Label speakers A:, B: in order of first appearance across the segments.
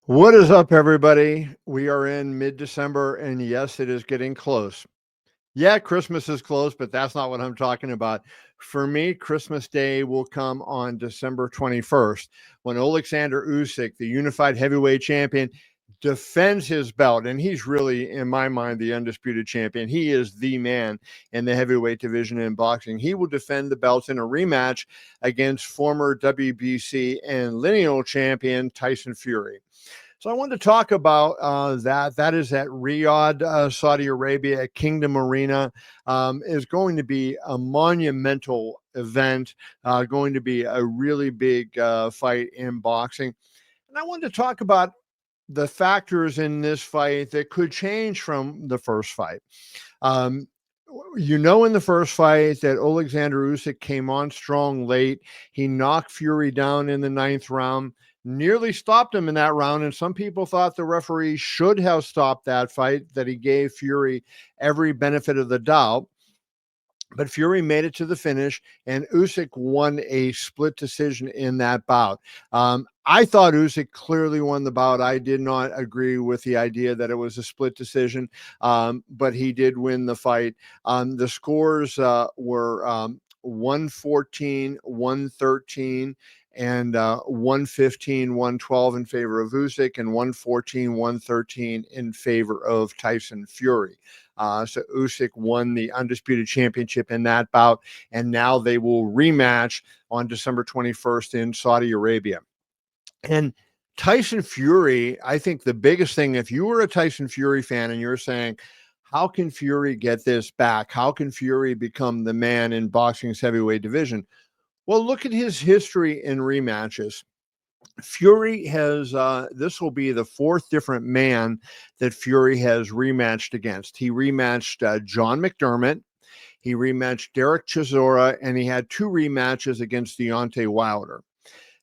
A: What is up, everybody? We are in mid-December, and yes, it is getting close. Yeah, Christmas is close, but that's not what I'm talking about. For me, Christmas Day will come on December 21st when Oleksandr Usyk, the unified heavyweight champion, defends his belt. And he's really, in my mind, the undisputed champion. He is the man in the heavyweight division in boxing. He will defend the belts in a rematch against former WBC and lineal champion Tyson Fury. So I wanted to talk about that. That is at Riyadh, Saudi Arabia, at Kingdom Arena. Is going to be a monumental event, going to be a really big fight in boxing. And I wanted to talk about the factors in this fight that could change from the first fight. Um, in the first fight that Oleksandr Usyk came on strong late. He knocked Fury down in the ninth round, nearly stopped him in that round. And some people thought the referee should have stopped that fight, that he gave Fury every benefit of the doubt. But Fury made it to the finish, and Usyk won a split decision in that bout. I thought Usyk clearly won the bout. I did not agree with the idea that it was a split decision, but he did win the fight. The scores were 114, 113, and 115, 112 in favor of Usyk, and 114, 113 in favor of Tyson Fury. So Usyk won the undisputed championship in that bout, and now they will rematch on December 21st in Saudi Arabia. And Tyson Fury, I think the biggest thing, if you were a Tyson Fury fan and you're saying, how can Fury get this back? How can Fury become the man in boxing's heavyweight division? Well, look at his history in rematches. Fury has, this will be the fourth different man that Fury has rematched against. He rematched John McDermott, he rematched Derek Chisora, and he had two rematches against Deontay Wilder.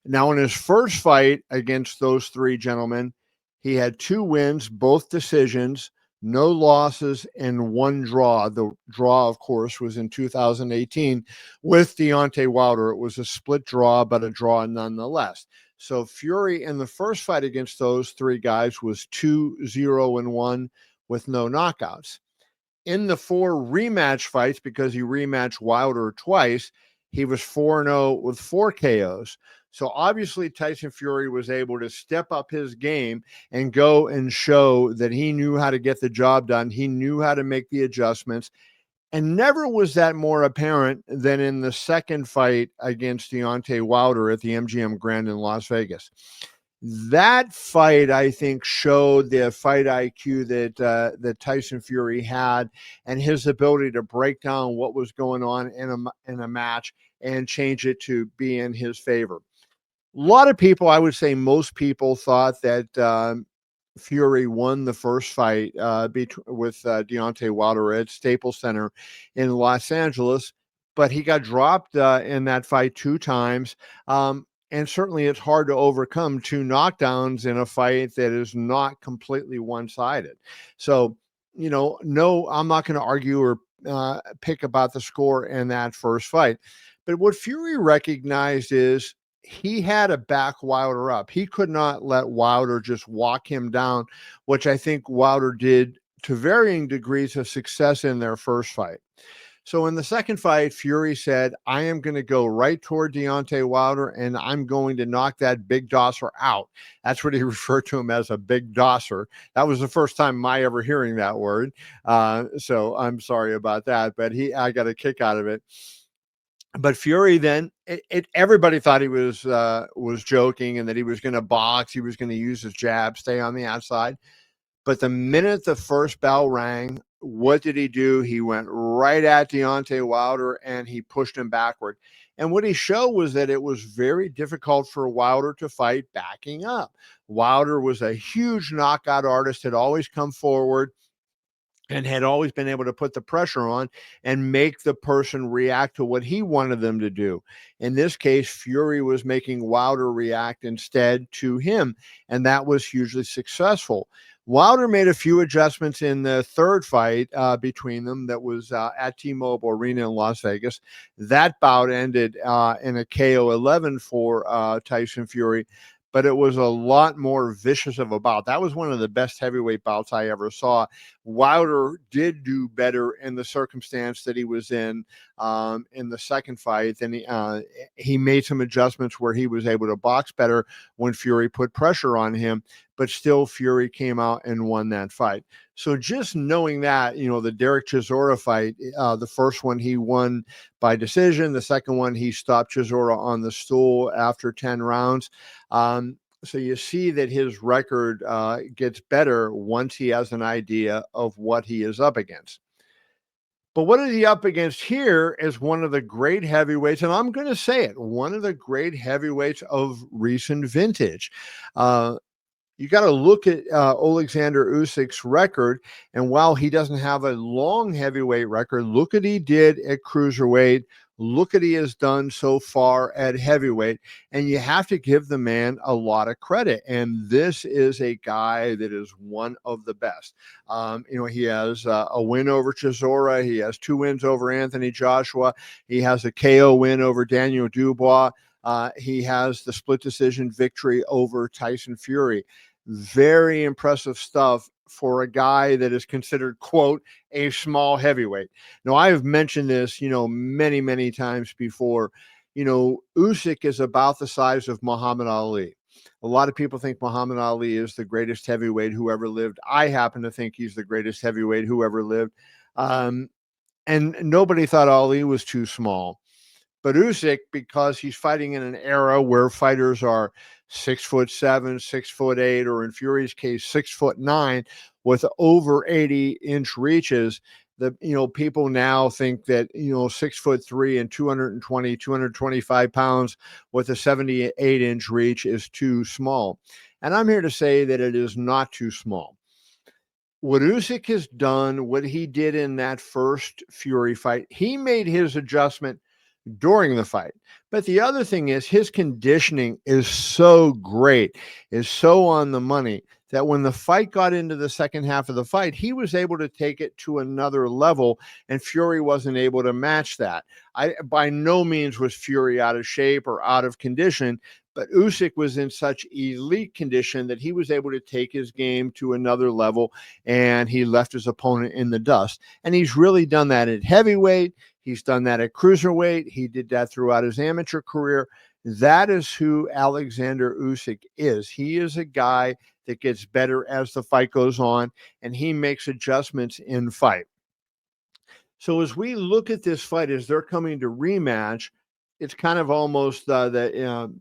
A: Now, in his first fight against those three gentlemen, he had two wins, both decisions, no losses, and one draw. The draw, of course, was in 2018 with Deontay Wilder. It was a split draw, but a draw nonetheless. So Fury in the first fight against those three guys was 2-0-1 with no knockouts. In the four rematch fights, because he rematched Wilder twice, he was 4-0 with 4 KOs. So obviously Tyson Fury was able to step up his game and go and show that he knew how to get the job done. He knew how to make the adjustments. And never was that more apparent than in the second fight against Deontay Wilder at the MGM Grand in Las Vegas. That fight, I think, showed the fight IQ that Tyson Fury had, and his ability to break down what was going on in a match and change it to be in his favor. A lot of people, I would say most people, thought that Fury won the first fight with Deontay Wilder at Staples Center in Los Angeles, but he got dropped in that fight 2 times. And certainly it's hard to overcome 2 knockdowns in a fight that is not completely one-sided. So, no, I'm not going to argue or pick about the score in that first fight. But what Fury recognized is he had to back Wilder up. He could not let Wilder just walk him down, which I think Wilder did to varying degrees of success in their first fight. So in the second fight, Fury said, I am going to go right toward Deontay Wilder, and I'm going to knock that big dosser out. That's what he referred to him as, a big dosser. That was the first time my ever hearing that word. So I'm sorry about that, but I got a kick out of it. But Fury then, everybody thought he was joking and that he was going to box. He was going to use his jab, stay on the outside. But the minute the first bell rang, what did he do? He went right at Deontay Wilder and he pushed him backward. And what he showed was that it was very difficult for Wilder to fight backing up. Wilder was a huge knockout artist, had always come forward and had always been able to put the pressure on and make the person react to what he wanted them to do. In this case, Fury was making Wilder react instead to him, and that was hugely successful. Wilder made a few adjustments in the third fight between them that was at T-Mobile Arena in Las Vegas. That bout ended in a KO 11 for Tyson Fury. but it was a lot more vicious of a bout. That was one of the best heavyweight bouts I ever saw. Wilder did do better in the circumstance that he was in the second fight. Then he made some adjustments where he was able to box better when Fury put pressure on him, but still Fury came out and won that fight. So just knowing that, the Derek Chisora fight, the first one he won by decision, the second one he stopped Chisora on the stool after 10 rounds. So you see that his record gets better once he has an idea of what he is up against. But what is he up against here is one of the great heavyweights, and I'm going to say it, one of the great heavyweights of recent vintage. Uh, you got to look at Oleksandr Usyk's record, and while he doesn't have a long heavyweight record, look at he did at cruiserweight. Look at he has done so far at heavyweight, and you have to give the man a lot of credit. And this is a guy that is one of the best. He has a win over Chisora. He has 2 wins over Anthony Joshua. He has a KO win over Daniel Dubois. He has the split decision victory over Tyson Fury. Very impressive stuff for a guy that is considered, quote, a small heavyweight. Now, I've mentioned this, many, many times before. Usyk is about the size of Muhammad Ali. A lot of people think Muhammad Ali is the greatest heavyweight who ever lived. I happen to think he's the greatest heavyweight who ever lived. And nobody thought Ali was too small. But Usyk, because he's fighting in an era where fighters are 6'7", 6'8", or in Fury's case, 6'9", with over 80-inch reaches, people now think that 6'3" and 220, 225 pounds with a 78-inch reach is too small. And I'm here to say that it is not too small. What Usyk has done, what he did in that first Fury fight, he made his adjustment during the fight. But the other thing is his conditioning is so great, is so on the money, that when the fight got into the second half of the fight, he was able to take it to another level, and Fury wasn't able to match that. By no means was Fury out of shape or out of condition, but Usyk was in such elite condition that he was able to take his game to another level, and he left his opponent in the dust. And he's really done that at heavyweight. He's done that at cruiserweight. He did that throughout his amateur career. That is who Oleksandr Usyk is. He is a guy that gets better as the fight goes on, and he makes adjustments in fight. So as we look at this fight, as they're coming to rematch, it's kind of almost the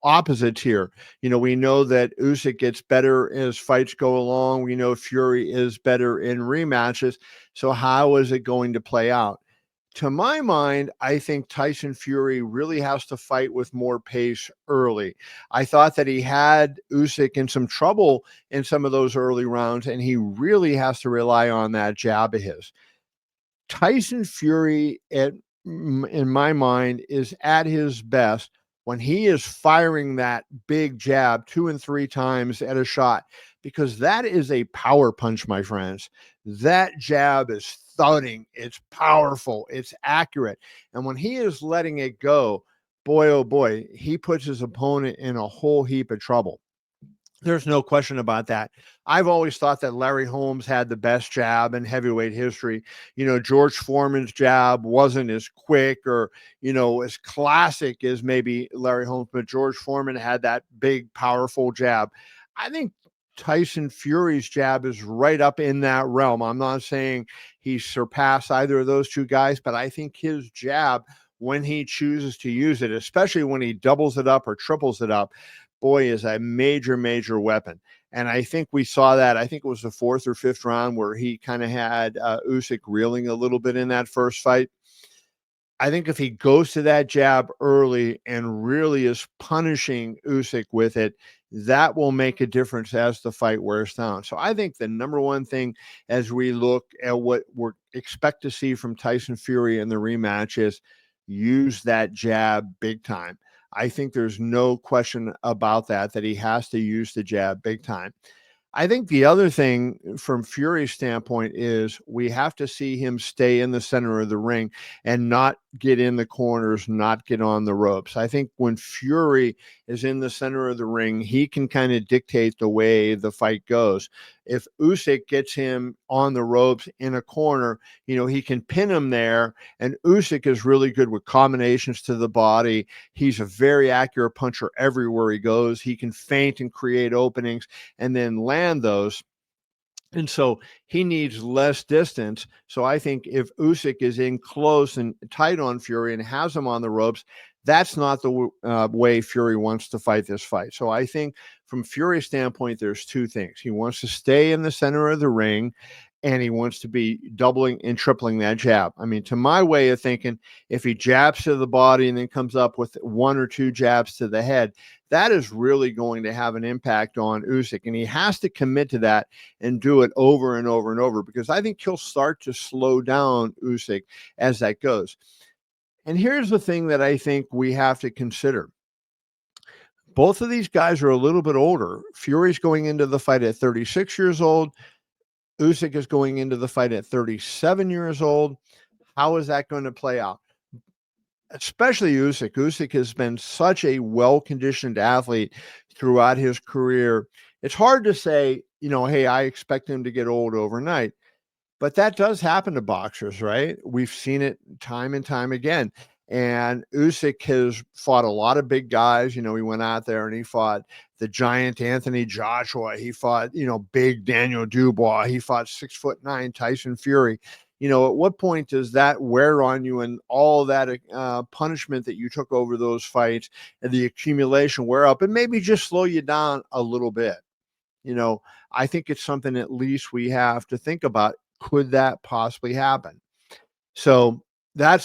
A: opposites here. We know that Usyk gets better as fights go along. We know Fury is better in rematches. So how is it going to play out? To my mind, I think Tyson Fury really has to fight with more pace early. I thought that he had Usyk in some trouble in some of those early rounds, and he really has to rely on that jab of his. Tyson Fury, in my mind, is at his best when he is firing that big jab 2 and 3 times at a shot, because that is a power punch, my friends. That jab is thudding, it's powerful, it's accurate. And when he is letting it go, boy, oh boy, he puts his opponent in a whole heap of trouble. There's no question about that. I've always thought that Larry Holmes had the best jab in heavyweight history. George Foreman's jab wasn't as quick or, as classic as maybe Larry Holmes, but George Foreman had that big, powerful jab. I think Tyson Fury's jab is right up in that realm. I'm not saying he surpassed either of those two guys, but I think his jab, when he chooses to use it, especially when he doubles it up or triples it up, boy, is a major, major weapon. And I think we saw that. I think it was the 4th or 5th round where he kind of had Usyk reeling a little bit in that first fight. I think if he goes to that jab early and really is punishing Usyk with it, that will make a difference as the fight wears down. So I think the number one thing as we look at what we expect to see from Tyson Fury in the rematch is use that jab big time. I think there's no question about that he has to use the jab big time. I think the other thing from Fury's standpoint is we have to see him stay in the center of the ring and not get in the corners, not get on the ropes. I think when Fury is in the center of the ring, he can kind of dictate the way the fight goes. If Usyk gets him on the ropes in a corner, he can pin him there. And Usyk is really good with combinations to the body. He's a very accurate puncher everywhere he goes. He can feint and create openings and then land those. And so he needs less distance. So I think if Usyk is in close and tight on Fury and has him on the ropes, that's not the way Fury wants to fight this fight. So I think from Fury's standpoint, there's two things. He wants to stay in the center of the ring, and he wants to be doubling and tripling that jab. I mean, to my way of thinking, if he jabs to the body and then comes up with one or two jabs to the head, that is really going to have an impact on Usyk. And he has to commit to that and do it over and over and over, because I think he'll start to slow down Usyk as that goes. And here's the thing that I think we have to consider. Both of these guys are a little bit older. Fury's going into the fight at 36 years old. Usyk is going into the fight at 37 years old. How is that going to play out? Especially Usyk. Usyk has been such a well-conditioned athlete throughout his career. It's hard to say, hey, I expect him to get old overnight. But that does happen to boxers, right? We've seen it time and time again. And Usyk has fought a lot of big guys. He went out there and he fought the giant Anthony Joshua. He fought, big Daniel Dubois. He fought 6'9" Tyson Fury. At what point does that wear on you, and all that punishment that you took over those fights and the accumulation wear up and maybe just slow you down a little bit? I think it's something at least we have to think about. Could that possibly happen? So that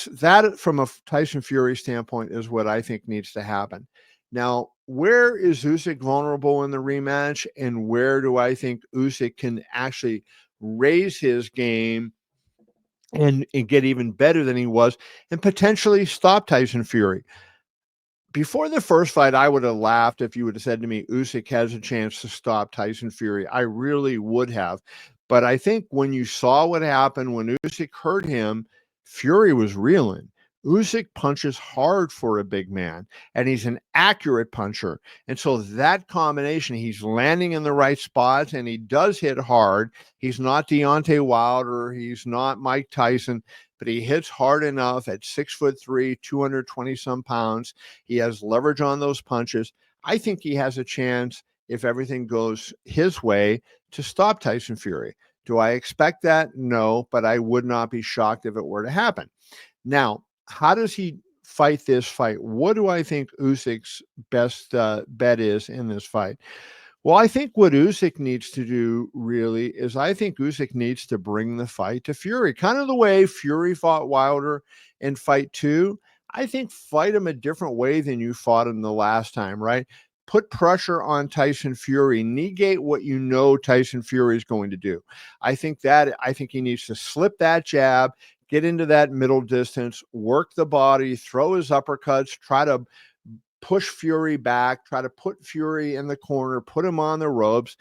A: from a Tyson Fury standpoint is what I think needs to happen. Now, where is Usyk vulnerable in the rematch, and where do I think Usyk can actually raise his game and get even better than he was and potentially stop Tyson Fury? Before the first fight, I would have laughed if you would have said to me, Usyk has a chance to stop Tyson Fury. I really would have. But I think when you saw what happened when Usyk hurt him, Fury was reeling. Usyk punches hard for a big man, and he's an accurate puncher. And so that combination, he's landing in the right spots, and he does hit hard. He's not Deontay Wilder. He's not Mike Tyson, but he hits hard enough at 6'3", 220 some pounds. He has leverage on those punches. I think he has a chance, if everything goes his way, to stop Tyson Fury. Do I expect that? No, but I would not be shocked if it were to happen. Now, how does he fight this fight? What do I think Usyk's best bet is in this fight? Well, I think what Usyk needs to do really is I think Usyk needs to bring the fight to Fury, kind of the way Fury fought Wilder in fight 2. I think fight him a different way than you fought him the last time, right? Put pressure on Tyson Fury, negate what Tyson Fury is going to do. I think he needs to slip that jab, get into that middle distance, work the body, throw his uppercuts, try to push Fury back, try to put Fury in the corner, put him on the ropes,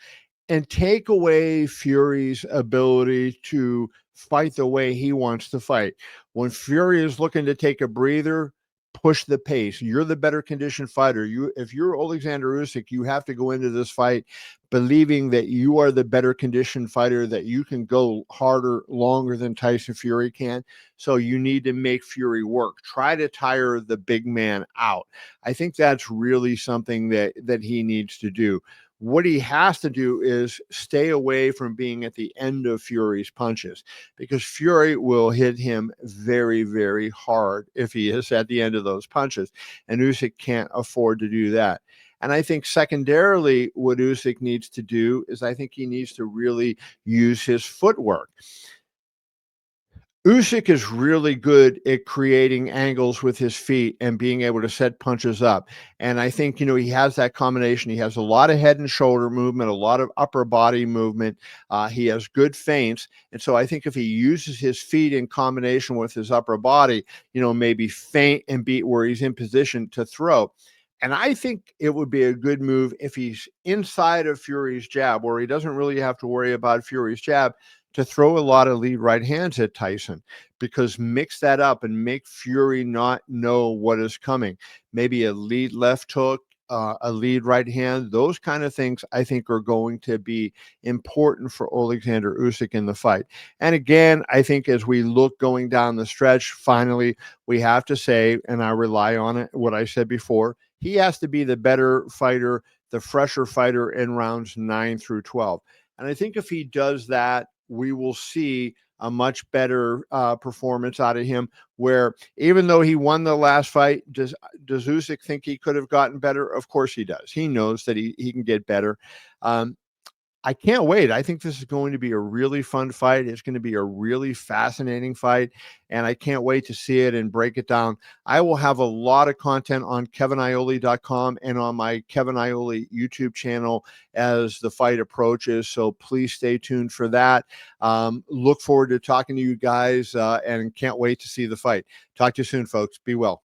A: and take away Fury's ability to fight the way he wants to fight. When Fury is looking to take a breather, push the pace. You're the better conditioned fighter. If you're Oleksandr Usyk, you have to go into this fight believing that you are the better conditioned fighter, that you can go harder, longer than Tyson Fury can. So you need to make Fury work. Try to tire the big man out. I think that's really something that he needs to do. What he has to do is stay away from being at the end of Fury's punches, because Fury will hit him very, very hard if he is at the end of those punches, and Usyk can't afford to do that. And I think secondarily, what Usyk needs to do is I think he needs to really use his footwork. Usyk is really good at creating angles with his feet and being able to set punches up. And I think, he has that combination. He has a lot of head and shoulder movement, a lot of upper body movement. He has good feints. And so I think if he uses his feet in combination with his upper body, maybe feint and beat where he's in position to throw. And I think it would be a good move if he's inside of Fury's jab, where he doesn't really have to worry about Fury's jab, to throw a lot of lead right hands at Tyson, because mix that up and make Fury not know what is coming. Maybe a lead left hook, a lead right hand, those kind of things I think are going to be important for Oleksandr Usyk in the fight. And again, I think as we look going down the stretch, finally, we have to say, and I rely on it, what I said before, he has to be the better fighter, the fresher fighter in rounds 9 through 12. And I think if he does that, we will see a much better performance out of him, where even though he won the last fight, does Usyk think he could have gotten better? Of course he does. He knows that he can get better. Um, I can't wait. I think this is going to be a really fun fight. It's going to be a really fascinating fight, and I can't wait to see it and break it down. I will have a lot of content on kevinioli.com and on my Kevin Iole YouTube channel as the fight approaches, so please stay tuned for that. Look forward to talking to you guys, and can't wait to see the fight. Talk to you soon, folks. Be well.